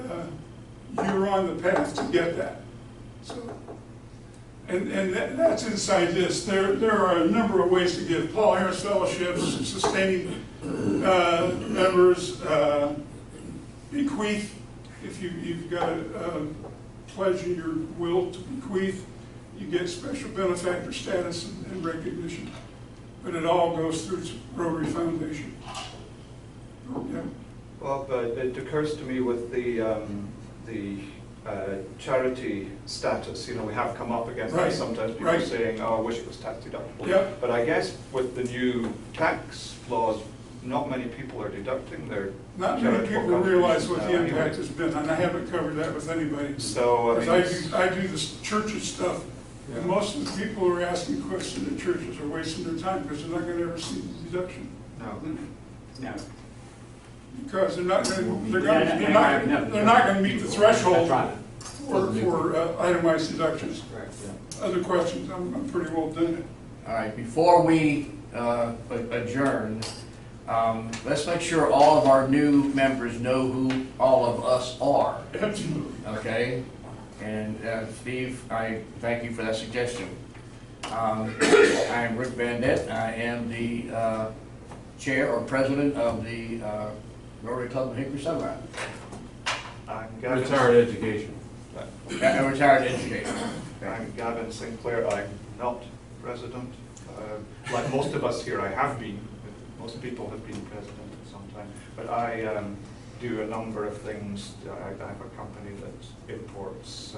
you're on the path to get that. So, and that's inside this. There are a number of ways to give Paul Harris Fellowships, sustaining members, bequeath, if you've got a pledge in your will to bequeath, you get special benefactor status and recognition. But it all goes through Rotary Foundation. Yeah. Well, but it occurs to me with the charity status, we have come up against that sometimes, people saying, oh, I wish it was tax deductible. Yeah. But I guess with the new tax laws, not many people are deducting their Not many people realize what the impact has been, and I haven't covered that with anybody. So, I do this churches stuff, and most of the people who are asking questions at churches are wasting their time because they're not going to ever see the deduction. No. Because they're not going to meet the threshold for itemized deductions. Other questions? I'm pretty well done. All right, before we adjourn, let's make sure all of our new members know who all of us are. Absolutely. Okay? And Steve, I thank you for that suggestion. I am Rick Bandett. I am the chair or president of the Rotary Club of Hickory Sunrise. I'm Gavin. Retired education. Retired education. I'm Gavin Sinclair. I'm not president. Like most of us here, I have been. Most people have been president at some time. But I do a number of things. I have a company that imports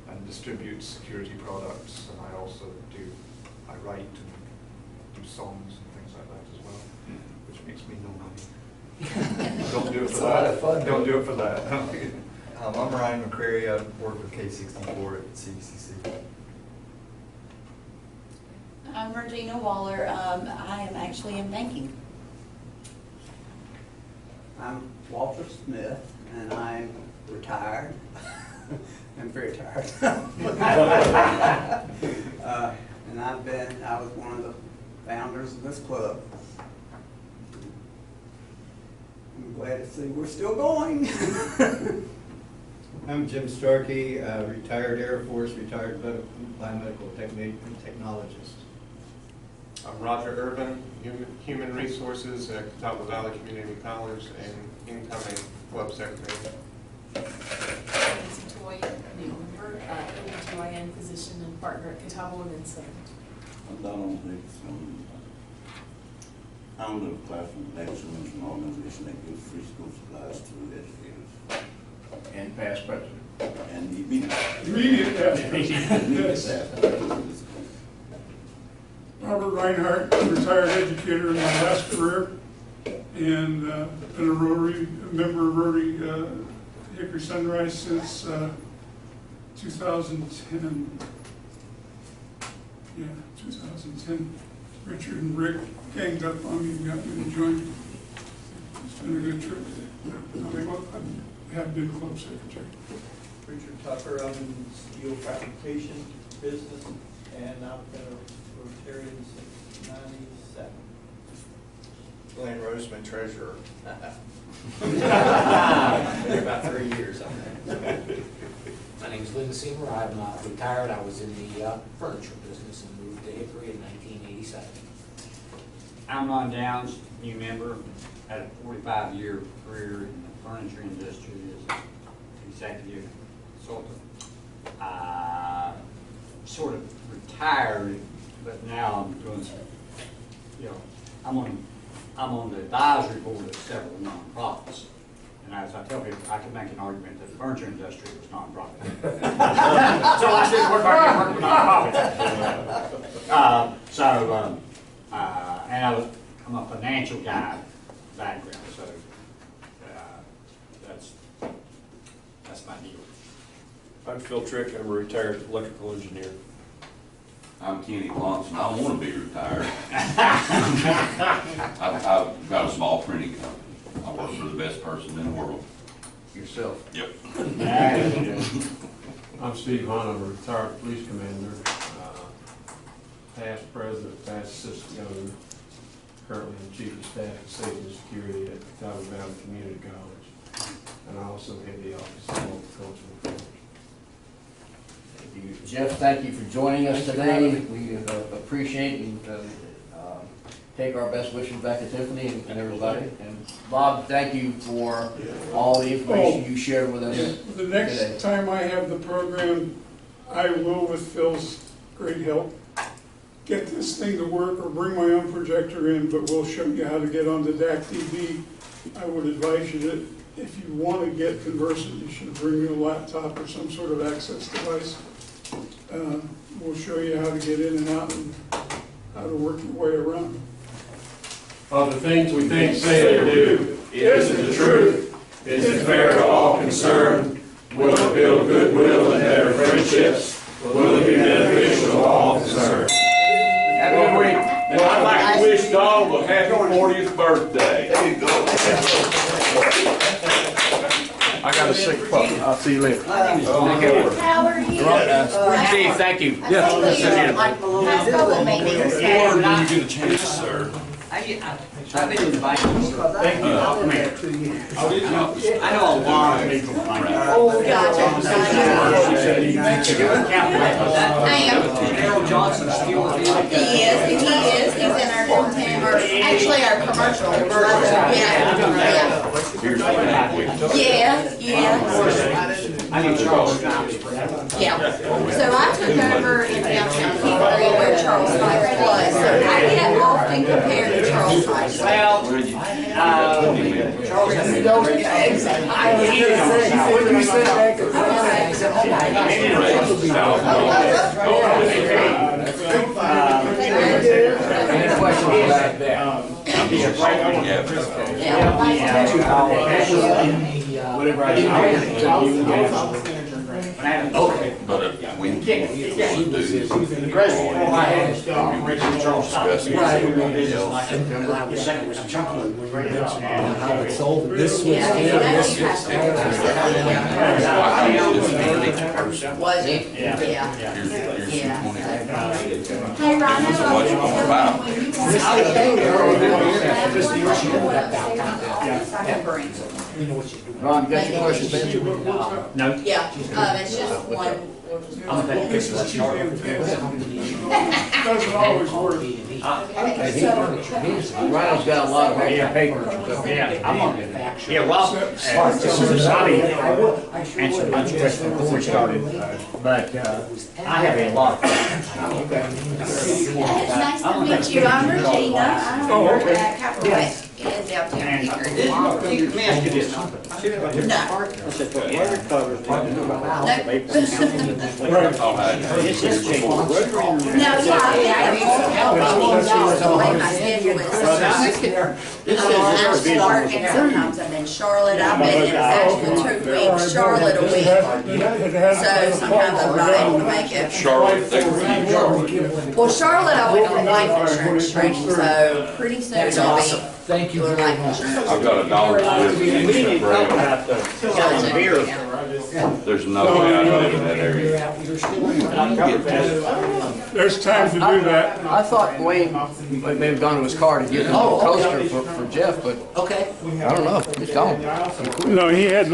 and distributes security products, and I write and do songs and things like that as well, which makes me no money. Don't do it for that. Don't do it for that. I'm Ryan McCrary. I work with K64 at CDCC. I'm Regina Waller. I am actually in banking. I'm Walter Smith, and I'm retired. I'm very tired. And I was one of the founders of this club. I'm glad to see we're still going. I'm Jim Starkey, retired Air Force, retired biomedical technologist. I'm Roger Urban, Human Resources at Catawba Valley Community College and incoming club secretary. Nancy Toy, new member, OBGYN physician and partner at Catawba Women's Center. I'm Donald Hicks. I'm the Classroom Excellence and Organization that gives free school supplies to educators. And past president. And the immediate. Yes. Robert Reinhardt, retired educator in my last career, and been a member of Rotary Hickory Sunrise since 2010. Yeah, 2010. Richard and Rick ganged up on me and got me to join. It's been a good trip. I have been club secretary. Richard Tucker, I'm in the steel fabrication business, and I've been a Rotarian since '97. Glenn Roseman, treasurer. Been here about 3 years. My name's Linda Seymour. I'm retired. I was in the furniture business and moved to Hickory in 1987. I'm Ron Downs, new member. Had a 45-year career in the furniture industry as an executive consultant. Sort of retired, but now I'm doing some, I'm on the advisory board of several nonprofits. And as I tell people, I can make an argument that the furniture industry was nonprofit. So I should work with nonprofits. And I'm a financial guy background, so that's my deal. I'm Phil Trick, I'm a retired electrical engineer. I'm Kenny Ponson. I want to be retired. I've got a small printing company. I work for the best person in the world. Yourself? Yep. I'm Steve Hunt, I'm a retired police commander, past president, past assistant governor, currently the chief of staff of safety and security at Catawba Valley Community College, and I also head the office of multicultural affairs. Jeff, thank you for joining us today. We appreciate and take our best wishes back to Tiffany and everybody. And Bob, thank you for all the information you shared with us. The next today. time I have the program, I will, with Phil's great help, get this thing to work or bring my own projector in, but we'll show you how to get onto DAC TV. I would advise you that if you want to get conversant, you should bring a laptop or some sort of access device. We'll show you how to get in and out and how to work your way around. Of the things we think, say, or do, is it the truth? Is it fair to all concerned? Will it build goodwill and better friendships? Will it be beneficial to all concerned? Have a good week. Well, I'd like to wish Donald a happy 40th birthday. There you go. I got a sick puppy. I'll see you later. How are you? Steve, thank you. Yes. Couple meetings. Or when you get a chance, sir. I've been invited. Thank you. Come here. I know a lot of people. Oh, gotcha. I am. Harold Johnson still with you? He is. He's in our downtown, or actually our commercial. Yeah. I need Charles. Yeah. So I took over in downtown Hickory where Charles Sykes was. So I get often compared to Charles Sykes. Well, Charles has been going. Any questions about that? Yeah. Whatever I Okay. But if we do, The president, all I had is Operation Charles Stop. discussing Right. it. The second was chocolate. How it's sold, this was. Yeah, you don't have Was it? Yeah. Yeah. Here's Yeah. some 20. Hey, Rhino. So much more about it. Ron, you got your questions answered? No. Yeah, it's just one. I'm gonna take pictures of Charlotte. Doesn't always work. Rhino's got a lot of extra paper and stuff. Yeah, I'm on it. Yeah, well, Bobby answered a bunch of questions before we started, but I have a lot. It's nice to meet you. I'm Regina. I'm at Capital in downtown Hickory. Let me ask you this. No. This is changed. No, yeah, the way my schedule is. I'm starting, sometimes I'm in Charlotte, I've been in actually 2 weeks, Charlotte a week. So sometimes I'm not able to make it. Charlotte, they were in Charlotte. Well, Charlotte, I went to the life insurance training, so pretty soon That's I'll awesome. be Thank you doing very life much. insurance. I've got a dollar fifty for Beer. There's no way I live in that area. There's time to do that. I thought Wayne may have gone to his car to get a coaster for Jeff, but Okay. I don't know. He's gone. No, he had